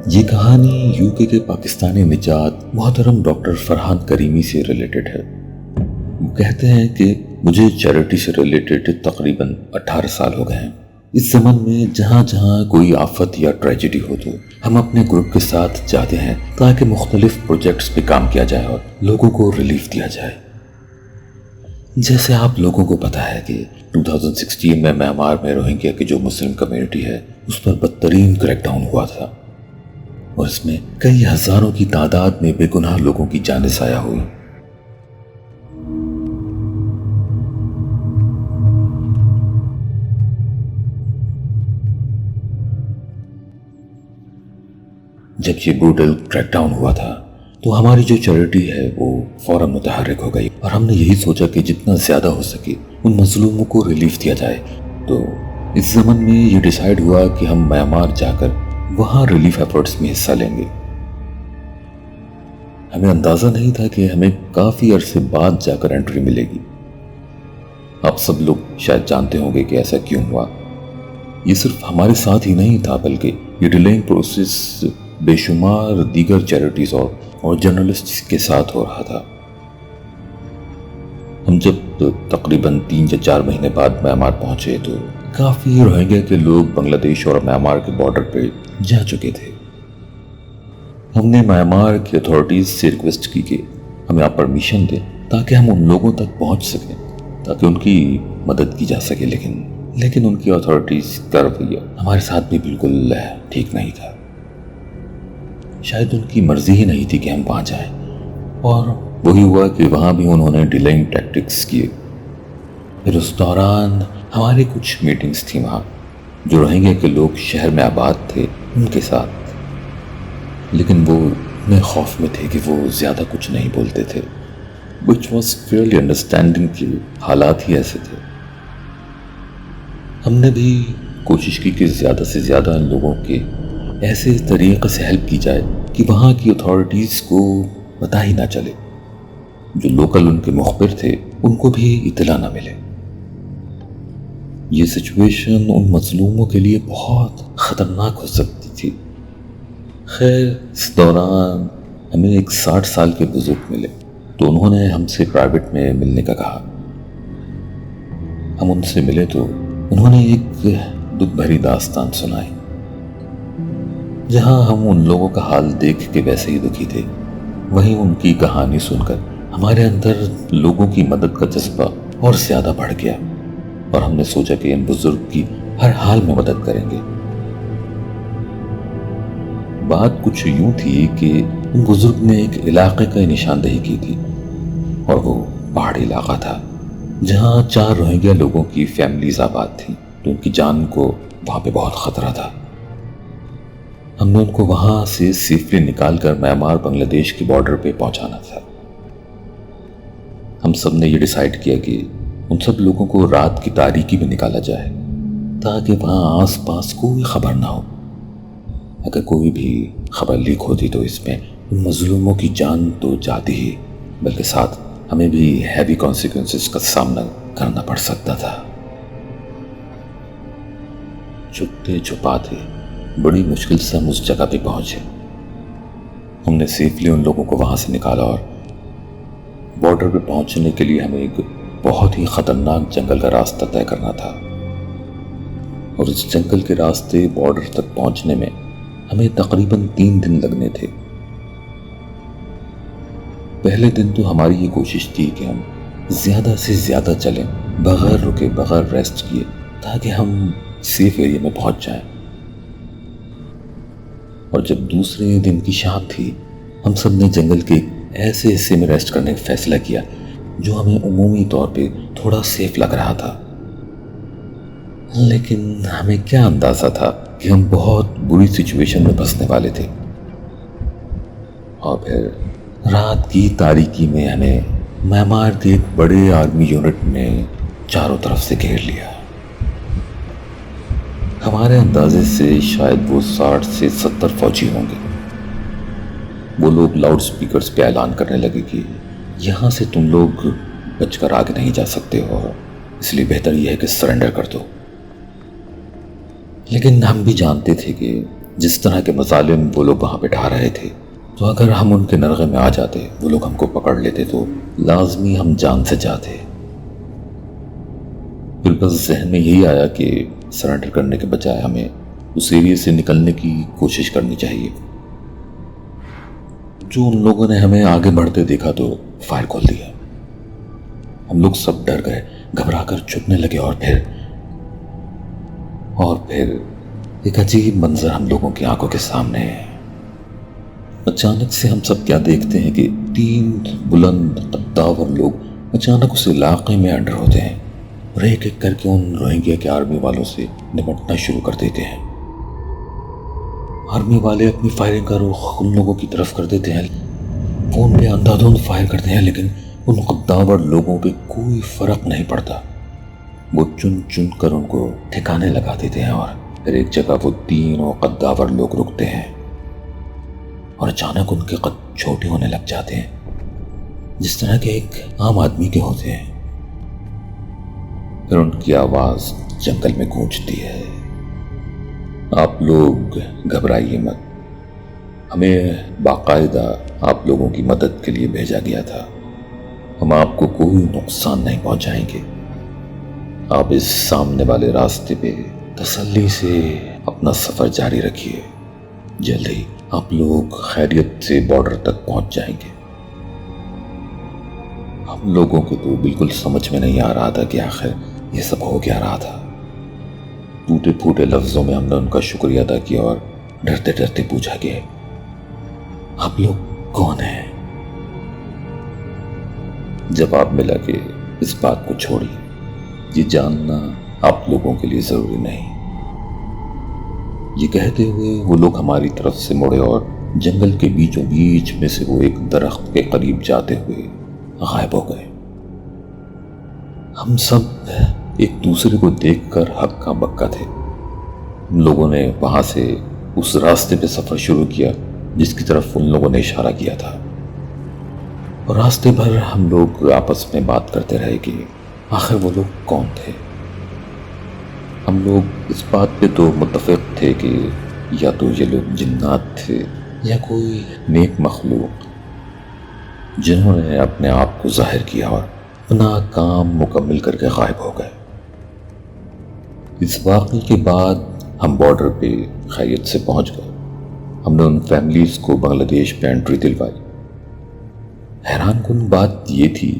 یہ کہانی یوکے کے پاکستانی نجات محترم ڈاکٹر فرحان کریمی سے ریلیٹڈ ہے۔ وہ کہتے ہیں کہ مجھے چیریٹی سے ریلیٹڈ تقریباً 18 سال ہو گئے ہیں۔ اس زمن میں جہاں جہاں کوئی آفت یا ٹریجڈی ہو تو ہم اپنے گروپ کے ساتھ جاتے ہیں تاکہ مختلف پروجیکٹس پہ کام کیا جائے اور لوگوں کو ریلیف دیا جائے۔ جیسے آپ لوگوں کو پتا ہے کہ 2016 میں میانمار میں روہنگیا کی جو مسلم کمیونٹی ہے اس پر بدترین کریک ڈاؤن ہوا تھا، اور اس میں کئی ہزاروں کی تعداد میں بے گناہ لوگوں کی جانیں ضائع ہوئی۔ جب یہ بروٹل کریک ڈاؤن ہوا تھا تو ہماری جو چیریٹی ہے وہ فوراً متحرک ہو گئی، اور ہم نے یہی سوچا کہ جتنا زیادہ ہو سکے ان مظلوموں کو ریلیف دیا جائے۔ تو اس زمن میں یہ ڈیسائیڈ ہوا کہ ہم میانمار جا کر وہاں ریلیف ایفرٹس میں حصہ لیں گے۔ ہمیں اندازہ نہیں تھا کہ ہمیں کافی عرصے بعد جا کر انٹری ملے گی۔ آپ سب لوگ شاید جانتے ہوں گے کہ ایسا کیوں ہوا۔ یہ صرف ہمارے ساتھ ہی نہیں تھا، بلکہ یہ ڈیلیئنگ پروسیس بے شمار دیگر چیریٹیز اور جرنلسٹس کے ساتھ ہو رہا تھا۔ ہم جب تقریباً 3 یا 4 مہینے بعد میانمار پہنچے تو کافی روہنگیا کے لوگ بنگلہ دیش اور میانمار کے بارڈر پہ جا چکے تھے۔ ہم نے میانمار کی اتھارٹیز سے ریکویسٹ کی کہ ہمیں آپ پرمیشن دیں تاکہ ہم ان لوگوں تک پہنچ سکیں، تاکہ ان کی مدد کی جا سکے، لیکن ان کی اتھارٹیز کا رویہ ہمارے ساتھ بھی بالکل ٹھیک نہیں تھا۔ شاید ان کی مرضی ہی نہیں تھی کہ ہم وہاں جائیں، اور وہی ہوا کہ وہاں بھی انہوں نے ڈیلیئنگ ٹیکٹکس کیے۔ پھر اس دوران ہماری کچھ میٹنگز تھیں وہاں، جو روہنگیا کے لوگ شہر میں آباد تھے ان کے ساتھ، لیکن وہ اتنے خوف میں تھے کہ وہ زیادہ کچھ نہیں بولتے تھے، which was fairly understanding کہ حالات ہی ایسے تھے۔ ہم نے بھی کوشش کی کہ زیادہ سے زیادہ ان لوگوں کے ایسے طریقے سے ہیلپ کی جائے کہ وہاں کی اتھارٹیز کو پتہ ہی نہ چلے، جو لوکل ان کے مخبر تھے ان کو بھی اطلاع نہ ملے۔ یہ سچویشن ان مظلوموں کے لیے بہت خطرناک ہو سکتی تھی۔ خیر، اس دوران ہمیں ایک 60 سال کے بزرگ ملے، تو انہوں نے ہم سے پرائیویٹ میں ملنے کا کہا۔ ہم ان سے ملے تو انہوں نے ایک دکھ بھری داستان سنائی، جہاں ہم ان لوگوں کا حال دیکھ کے ویسے ہی دکھی تھے، وہیں ان کی کہانی سن کر ہمارے اندر لوگوں کی مدد کا جذبہ اور زیادہ بڑھ گیا، اور ہم نے سوچا کہ ان بزرگ کی ہر حال میں مدد کریں گے۔ بات کچھ یوں تھی کہ ان بزرگ نے ایک علاقے کا نشاندہی کی تھی، اور وہ پہاڑی علاقہ تھا جہاں 4 روہنگیا لوگوں کی فیملیز آباد تھیں، تو ان کی جان کو وہاں پہ بہت خطرہ تھا۔ ہم نے ان کو وہاں سے سیفلی نکال کر میانمار بنگلہ دیش کے بارڈر پہ پہنچانا تھا۔ ہم سب نے یہ ڈیسائیڈ کیا کہ ان سب لوگوں کو رات کی تاریکی میں نکالا جائے تاکہ وہاں آس پاس کوئی خبر نہ ہو۔ اگر کوئی بھی خبر لیک ہوتی تو اس میں ان مظلوموں کی جان تو جاتی ہی، بلکہ ساتھ ہمیں بھی ہیوی کانسیکوینسز کا سامنا کرنا پڑ سکتا تھا۔ چھپتے چھپاتے بڑی مشکل سے ہم اس جگہ پہ پہنچے۔ ہم نے سیفلی ان لوگوں کو وہاں سے نکالا، اور بارڈر پہ پہنچنے کے لیے ہمیں ایک بہت ہی خطرناک جنگل کا راستہ طے کرنا تھا، اور اس جنگل کے راستے بارڈر تک پہنچنے میں ہمیں تقریباً 3 دن لگنے تھے۔ پہلے دن تو ہماری یہ کوشش تھی کہ ہم زیادہ سے زیادہ چلیں، بغیر رکے، بغیر ریسٹ کیے، تاکہ ہم سیف ایریا میں پہنچ جائیں۔ اور جب دوسرے دن کی شام تھی، ہم سب نے جنگل کے ایسے حصے میں ریسٹ کرنے کا فیصلہ کیا جو ہمیں عمومی طور پہ تھوڑا سیف لگ رہا تھا، لیکن ہمیں کیا اندازہ تھا کہ ہم بہت بری سچویشن میں پھنسنے والے تھے۔ اور پھر رات کی تاریکی میں ہمیں میانمار کے ایک بڑے آرمی یونٹ نے چاروں طرف سے گھیر لیا۔ ہمارے اندازے سے شاید وہ 60 سے 70 فوجی ہوں گے۔ وہ لوگ لاؤڈ سپیکرز پہ اعلان کرنے لگے کہ یہاں سے تم لوگ بچ کر آگے نہیں جا سکتے ہو، اس لیے بہتر یہ ہے کہ سرنڈر کر دو۔ لیکن ہم بھی جانتے تھے کہ جس طرح کے مظالم وہ لوگ وہاں پہ ڈھا رہے تھے، تو اگر ہم ان کے نرغے میں آ جاتے، وہ لوگ ہم کو پکڑ لیتے، تو لازمی ہم جان سے جاتے۔ پھر بس ذہن میں یہی آیا کہ سرنڈر کرنے کے بجائے ہمیں اس ایریے سے نکلنے کی کوشش کرنی چاہیے۔ جو ان لوگوں نے ہمیں آگے بڑھتے دیکھا تو فائر کھول دیا۔ ہم لوگ سب ڈر گئے، گھبرا کر چھپنے لگے، اور پھر ایک عجیب منظر ہم لوگوں کی آنکھوں کے سامنے ہے۔ اچانک سے ہم سب کیا دیکھتے ہیں کہ 3 بلند قداور لوگ اچانک اس علاقے میں انٹر ہوتے ہیں اور ایک ایک کر کے ان روہنگیا کے آرمی والوں سے نمٹنا شروع کر دیتے ہیں۔ آرمی والے اپنی فائرنگ کا رخ ان لوگوں کی طرف کر دیتے ہیں، وہ ان پہ اندھا دھند فائر کرتے ہیں، لیکن ان قداور لوگوں پہ کوئی فرق نہیں پڑتا۔ وہ چن چن کر ان کو ٹھکانے لگا دیتے ہیں، اور پھر ایک جگہ وہ 3 قداور لوگ رکتے ہیں اور اچانک ان کے قد چھوٹے ہونے لگ جاتے ہیں، جس طرح کے ایک عام آدمی کے ہوتے ہیں۔ پھر ان کی آواز جنگل میں گونجتی ہے، آپ لوگ گھبرائیے مت، ہمیں باقاعدہ آپ لوگوں کی مدد کے لیے بھیجا گیا تھا، ہم آپ کو کوئی نقصان نہیں پہنچائیں گے، آپ اس سامنے والے راستے پہ تسلی سے اپنا سفر جاری رکھیے، جلد ہی آپ لوگ خیریت سے بارڈر تک پہنچ جائیں گے۔ ہم لوگوں کو تو بالکل سمجھ میں نہیں آ رہا تھا کہ آخر یہ سب ہو کیا رہا تھا۔ ٹوٹے پھوٹے لفظوں میں ہم نے ان کا شکریہ ادا کیا اور ڈرتے ڈرتے پوچھا کہ آپ لوگ کون ہیں؟ جواب ملا کہ اس بات کو چھوڑیے، یہ جاننا آپ لوگوں کے لیے ضروری نہیں۔ یہ کہتے ہوئے وہ لوگ ہماری طرف سے مڑے اور جنگل کے بیچوں بیچ میں سے وہ ایک درخت کے قریب جاتے ہوئے غائب ہو گئے۔ ہم سب ایک دوسرے کو دیکھ کر ہکا بکا تھے۔ ہم لوگوں نے وہاں سے اس راستے پہ سفر شروع کیا جس کی طرف ان لوگوں نے اشارہ کیا تھا، اور راستے بھر ہم لوگ آپس میں بات کرتے رہے کہ آخر وہ لوگ کون تھے۔ ہم لوگ اس بات پہ تو متفق تھے کہ یا تو یہ لوگ جنات تھے یا کوئی نیک مخلوق جنہوں نے اپنے آپ کو ظاہر کیا اور اپنا کام مکمل کر کے غائب ہو گئے۔ اس واقعے کے بعد ہم بارڈر پہ خیریت سے پہنچ گئے۔ ہم نے ان فیملیز کو بنگلہ دیش پہ انٹری دلوائی۔ حیران کن بات یہ تھی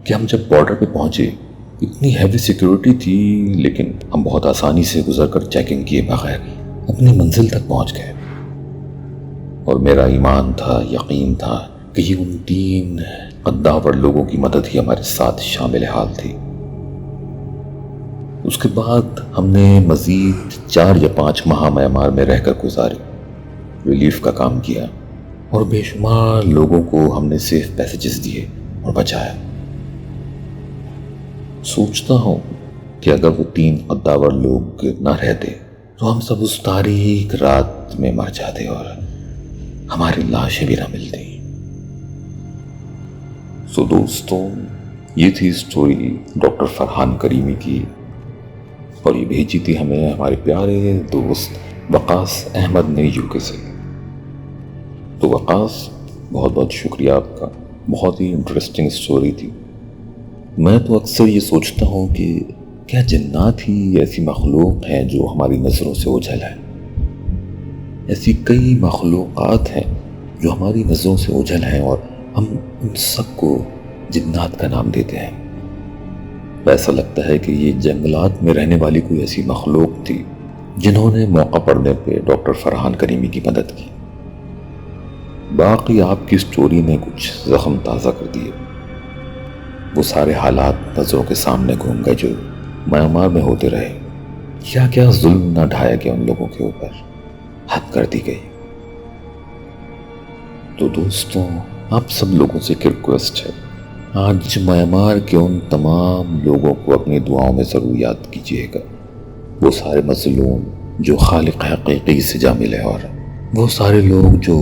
کہ ہم جب بارڈر پہ پہنچے اتنی ہیوی سیکیورٹی تھی، لیکن ہم بہت آسانی سے گزر کر چیکنگ کیے بغیر اپنی منزل تک پہنچ گئے، اور میرا ایمان تھا، یقین تھا کہ یہ ان 3 قداور لوگوں کی مدد ہی ہمارے ساتھ شامل حال تھی۔ اس کے بعد ہم نے مزید 4 یا 5 ماہ میانمار میں رہ کر گزارے، ریلیف کا کام کیا، اور بے شمار لوگوں کو ہم نے سیف پیسیجز دیے اور بچایا۔ سوچتا ہوں کہ اگر وہ 3 قداور لوگ نہ رہتے تو ہم سب اس تاریک رات میں مر جاتے اور ہماری لاشیں بھی نہ ملتی۔ سو دوستوں، یہ تھی سٹوری ڈاکٹر فرحان کریمی کی، اور یہ بھیجی تھی ہمیں ہمارے پیارے دوست وقاص احمد نے UK سے۔ تو وقاص، بہت بہت شکریہ آپ کا، بہت ہی انٹرسٹنگ سٹوری تھی۔ میں تو اکثر یہ سوچتا ہوں کہ کیا جنات ہی ایسی مخلوق ہیں جو ہماری نظروں سے اوجھل ہیں؟ ایسی کئی مخلوقات ہیں جو ہماری نظروں سے اوجھل ہیں اور ہم ان سب کو جنات کا نام دیتے ہیں۔ ایسا لگتا ہے کہ یہ جنگلات میں رہنے والی کوئی ایسی مخلوق تھی جنہوں نے موقع پڑنے پہ ڈاکٹر فرحان کریمی کی مدد کی۔ باقی آپ کی سٹوری نے کچھ زخم تازہ کر دیے۔ وہ سارے حالات نظروں کے سامنے گھوم گئے جو میانمار میں ہوتے رہے، کیا کیا ظلم نہ ڈھایا گیا ان لوگوں کے اوپر، حد کر دی گئی۔ تو دوستوں، آپ سب لوگوں سے ایک ریکویسٹ ہے، آج میانمار کے ان تمام لوگوں کو اپنی دعاؤں میں ضرور یاد کیجیے گا، وہ سارے مظلوم جو خالق حقیقی سے جا ملے، اور وہ سارے لوگ جو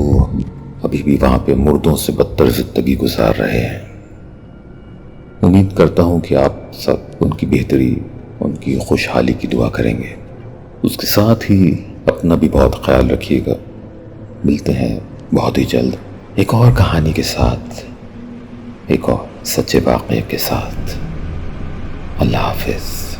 ابھی بھی وہاں پہ مردوں سے بدتر زندگی گزار رہے ہیں۔ امید کرتا ہوں کہ آپ سب ان کی بہتری، ان کی خوشحالی کی دعا کریں گے۔ اس کے ساتھ ہی اپنا بھی بہت خیال رکھیے گا. ملتے ہیں بہت ہی جلد ایک اور کہانی کے ساتھ، ایک اور سچے واقعے کے ساتھ. اللہ حافظ.